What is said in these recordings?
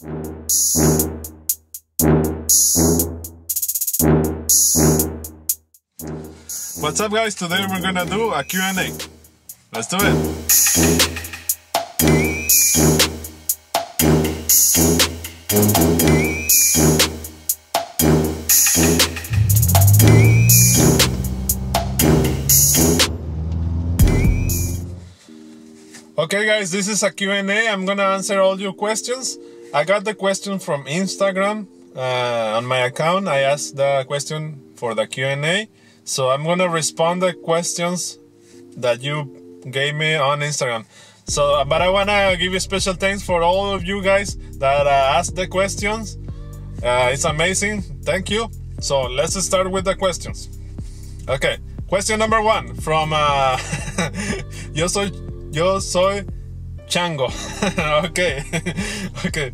What's up, guys? Today we're gonna do a Q&A. Let's do it. Okay, guys, this is a Q&A. I'm gonna answer all your questions. I got the question from Instagram on my account. I asked the question for the Q&A. So I'm gonna respond the questions that you gave me on Instagram. So, but I wanna give you special thanks for all of you guys that asked the questions. It's amazing. Thank you. So let's start with the questions. Okay, question number 1 from Yo soy Chango. Okay. Okay.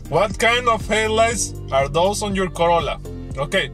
What kind of headlights are those on your Corolla? Okay.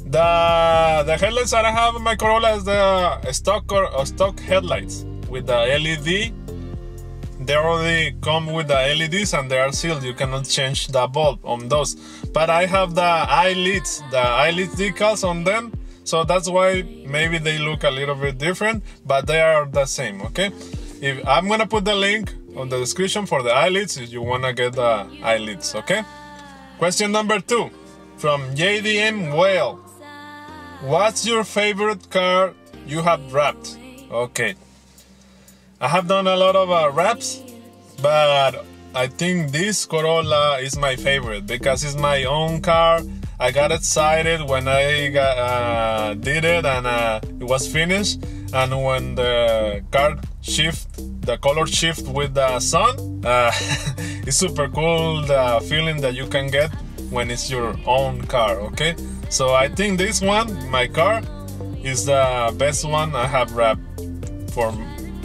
The headlights that I have in my Corolla is the stock headlights with the LED. They already come with the LEDs and they are sealed. You cannot change the bulb on those. But I have the eyelids decals on them. So that's why maybe they look a little bit different, but they are the same, okay? I'm gonna put the link on the description for the eyelids if you wanna get the eyelids, okay? Question number 2 from JDM Whale. What's your favorite car you have wrapped? Okay. I have done a lot of wraps, but I think this Corolla is my favorite because it's my own car. I got excited when I did it and it was finished. And when the car the color shift with the sun, it's super cool, the feeling that you can get when it's your own car, okay? So I think this one, my car, is the best one I have wrapped for,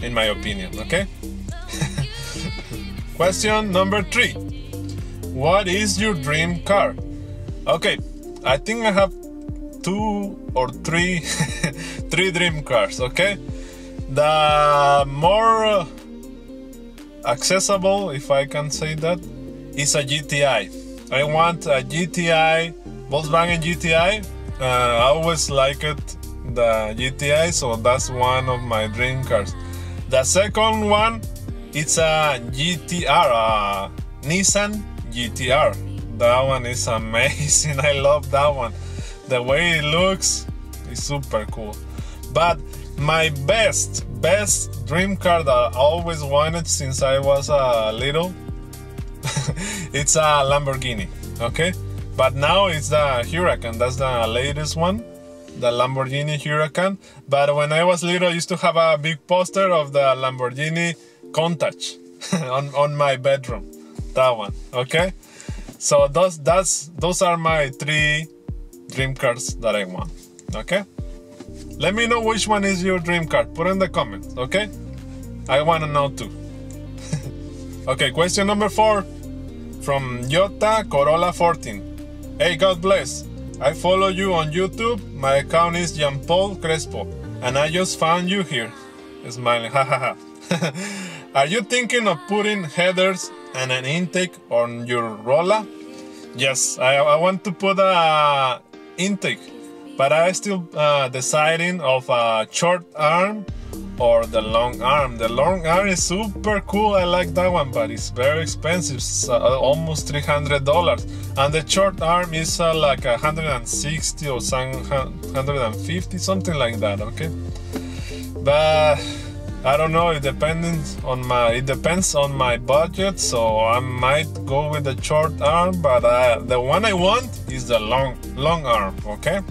in my opinion, okay? Question number 3. What is your dream car? Okay, I think I have 2 or 3 3 dream cars, okay? The more accessible, if I can say that, is a GTI. I want a GTI, Volkswagen GTI. I always liked the GTI, so that's one of my dream cars. The second one, it's a GTR, Nissan GTR. That one is amazing. I love that one. The way it looks is super cool. But my best dream car that I always wanted since I was little, it's a Lamborghini, okay? But now it's the Huracan. That's the latest one, the Lamborghini Huracan. But when I was little, I used to have a big poster of the Lamborghini Countach on my bedroom. That one, okay? So those are my 3 dream cars that I want, okay? Let me know which one is your dream car. Put in the comments, okay? I want to know too. Okay, question number 4 from Yota Corolla 14. Hey, God bless. I follow you on YouTube. My account is Jean Paul Crespo, and I just found you here. Smiling, hahaha. Are you thinking of putting headers and an intake on your Rolla? Yes, I want to put a intake, but I still deciding of a short arm or the long arm. The long arm is super cool. I like that one, but it's very expensive. It's almost $300, and the short arm is like 160 or 150, something like that. Okay, but I don't know. It depends on my budget. So I might go with the short arm, but the one I want is the long arm. Okay,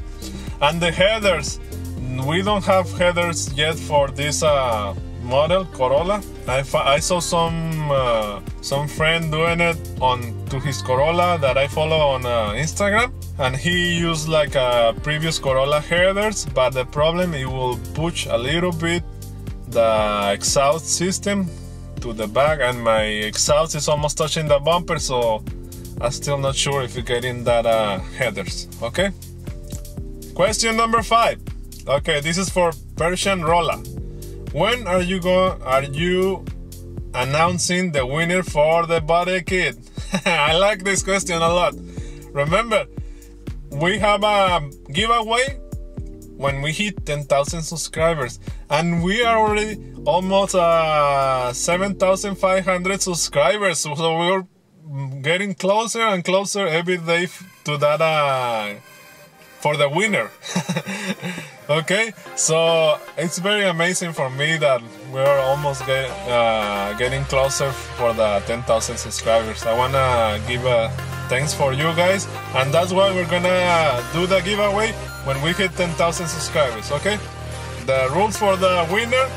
and the headers. We don't have headers yet for this model Corolla. I saw some friend doing it to his Corolla that I follow on Instagram, and he used like a previous Corolla headers, but the problem, it will push a little bit the exhaust system to the back, and my exhaust is almost touching the bumper, so I'm still not sure if you're getting that headers. Okay, question number 5. Okay, this is for Persian Rolla. When are you announcing the winner for the body kit? I like this question a lot. Remember, we have a giveaway when we hit 10,000 subscribers, and we are already almost 7,500 subscribers, so we're getting closer and closer every day to that for the winner. Okay, so it's very amazing for me that we're almost getting closer for the 10,000 subscribers. I wanna give thanks for you guys, and that's why we're gonna do the giveaway when we hit 10,000 subscribers. Okay, the rules for the winner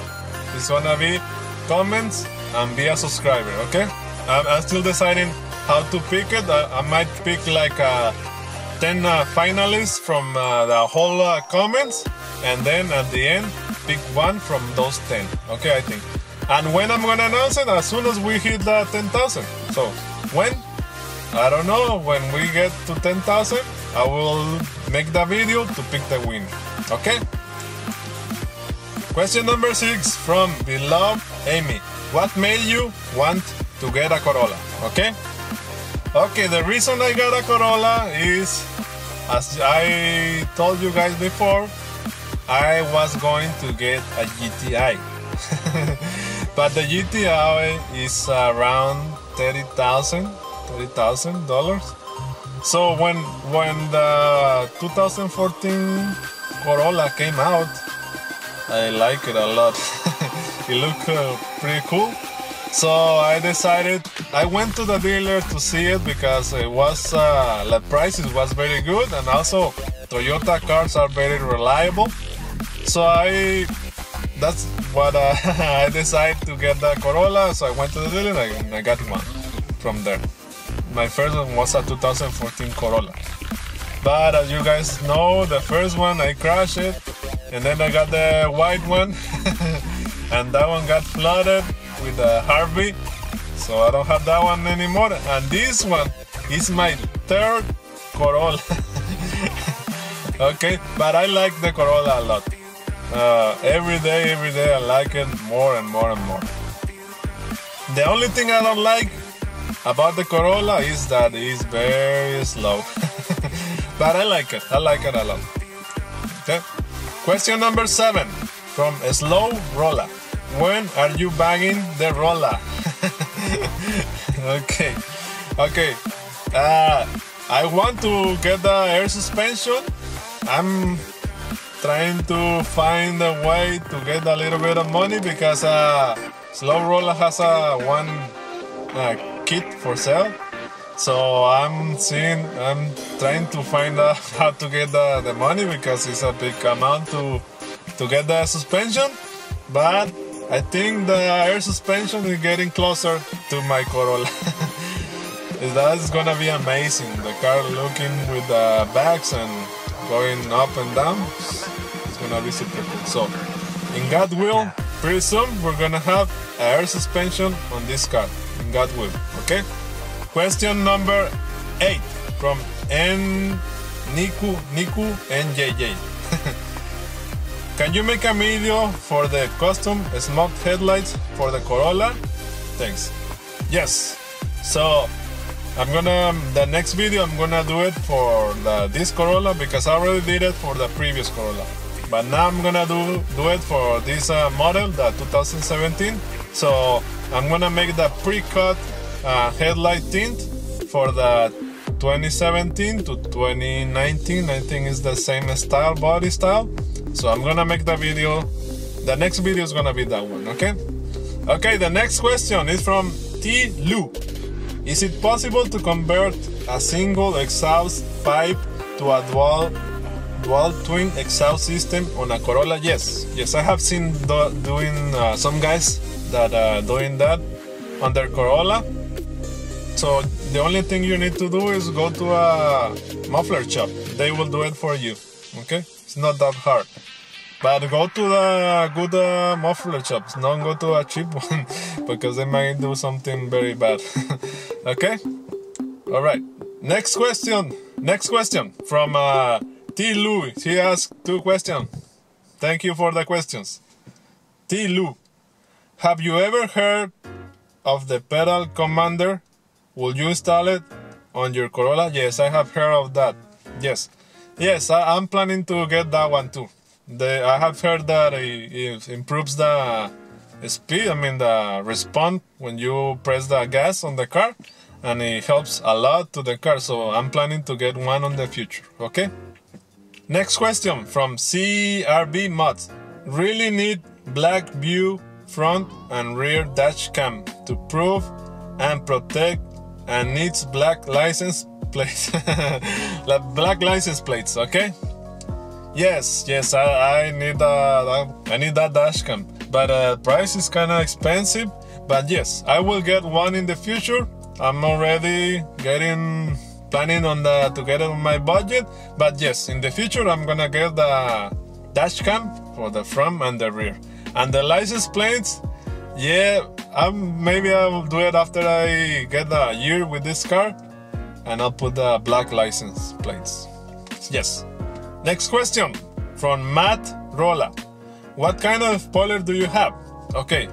is gonna be comments and be a subscriber. Okay, I'm still deciding how to pick it. I might pick like 10 finalists from the whole comments, and then at the end pick one from those 10. Okay, I think. And when I'm gonna announce it, as soon as we hit the 10,000. So when? I don't know. When we get to 10,000, I will make the video to pick the winner. Okay? Question number 6 from beloved Amy. What made you want to get a Corolla? Okay? Okay, the reason I got a Corolla is, as I told you guys before, I was going to get a GTI. But the GTI is around $30,000. So when the 2014 Corolla came out, I like it a lot. It looked pretty cool. So I decided, I went to the dealer to see it because it was the prices was very good, and also Toyota cars are very reliable. So that's what I decided to get the Corolla. So I went to the dealer and I got one from there. My first one was a 2014 Corolla. But as you guys know, the first one I crashed it, and then I got the white one, and that one got flooded with a Harvey, so I don't have that one anymore. And this one is my third Corolla. Okay, but I like the Corolla a lot. Every day I like it more and more and more. The only thing I don't like about the Corolla is that it's very slow. But I like it a lot. Okay. Question number 7 from Slow Rolla. When are you banging the Rolla? Okay. I want to get the air suspension. I'm trying to find a way to get a little bit of money because Slow Rolla has one kit for sale. So I'm trying to find out how to get the money because it's a big amount to get the suspension. But I think the air suspension is getting closer to my Corolla. That's gonna be amazing. The car looking with the bags and going up and down. It's gonna be super cool. So, in God will, pretty soon we're gonna have air suspension on this car. In God will, okay? Question number 8 from Niku NJJ. Can you make a video for the custom smoked headlights for the Corolla? Thanks. Yes. So the next video I'm gonna do it for this Corolla because I already did it for the previous Corolla. But now I'm gonna do it for this model, the 2017. So I'm gonna make the pre-cut headlight tint for the 2017 to 2019. I think it's the same style, body style. So I'm gonna make the video. The next video is gonna be that one, okay? Okay, the next question is from T. Lu. Is it possible to convert a single exhaust pipe to a dual twin exhaust system on a Corolla? Yes, I have seen doing some guys that are doing that on their Corolla. So the only thing you need to do is go to a muffler shop. They will do it for you. Okay, it's not that hard. But go to the good muffler shops. Don't go to a cheap one because they might do something very bad. Okay. All right. Next question from T. Lu. He asked 2 questions. Thank you for the questions. T. Lu, have you ever heard of the pedal commander Will you install it on your Corolla? Yes, I have heard of that. Yes, I'm planning to get that one too. I have heard that it improves the speed, the response when you press the gas on the car, and it helps a lot to the car, so I'm planning to get one on the future, okay? Next question from Corolla Mods. Really need black view front and rear dash cam to prove and protect, and needs black license plates. Black license plates, okay? Yes, I need that dash cam, but price is kind of expensive. But yes, I will get one in the future. I'm already planning on to get it on my budget. But yes, in the future I'm gonna get the dash cam for the front and the rear, and the license plates. Yeah, maybe I'll do it after I get a year with this car, and I'll put the black license plates. Yes. Next question from Matt Rolla. What kind of spoiler do you have? Okay,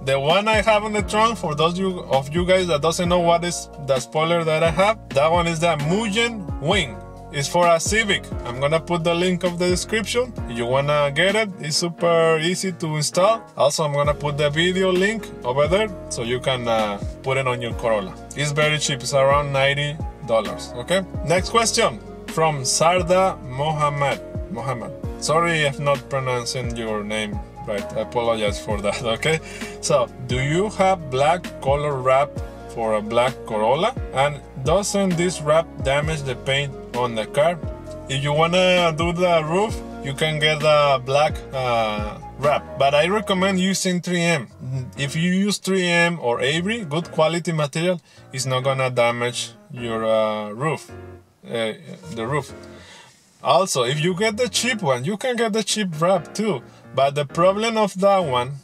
the one I have on the trunk, for those of you guys that doesn't know what is the spoiler that I have, that one is the Mugen Wing. It's for a Civic. I'm gonna put the link of the description. If you wanna get it, it's super easy to install. Also, I'm gonna put the video link over there so you can put it on your Corolla. It's very cheap. It's around $90. Okay. Next question from Sarda Mohammed. Sorry if not pronouncing your name right. I apologize for that. Okay. So, do you have black color wrap for a black Corolla? And doesn't this wrap damage the paint on the car? If you wanna do the roof, you can get the black wrap, but I recommend using 3M. If you use 3M or Avery, good quality material, it's not gonna damage your roof. The roof. Also, if you get the cheap one, you can get the cheap wrap too, but the problem of that one,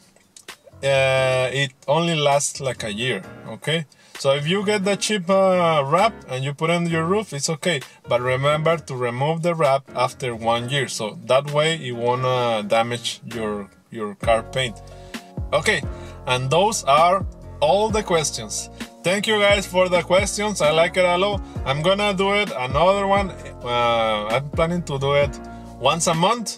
it only lasts like a year. Okay, so if you get the cheap wrap and you put it on your roof, it's okay, but remember to remove the wrap after 1 year, so that way it won't damage your car paint. Okay, and those are all the questions. Thank you guys for the questions. I like it a lot. I'm gonna do it another one. I'm planning to do it once a month,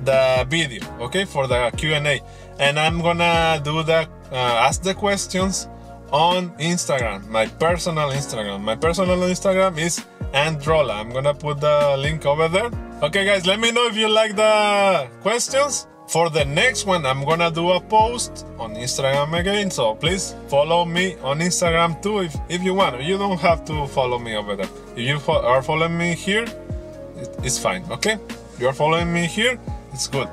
the video, okay, for the Q&A, and I'm gonna do the ask the questions on Instagram, my personal Instagram. My personal Instagram is Androlla. I'm gonna put the link over there. Okay guys, let me know if you like the questions. For the next one, I'm gonna do a post on Instagram again, so please follow me on Instagram too if you want. You don't have to follow me over there. If you are following me here, it's fine, okay? If you're following me here, it's good.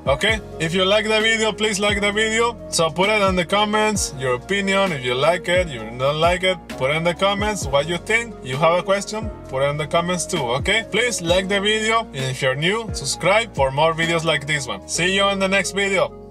Okay, if you like the video, please like the video. So put it in the comments, your opinion, if you like it, you don't like it, put it in the comments what you think. You have a question, put it in the comments too, okay? Please like the video, and if you're new, subscribe for more videos like this one. See you in the next video.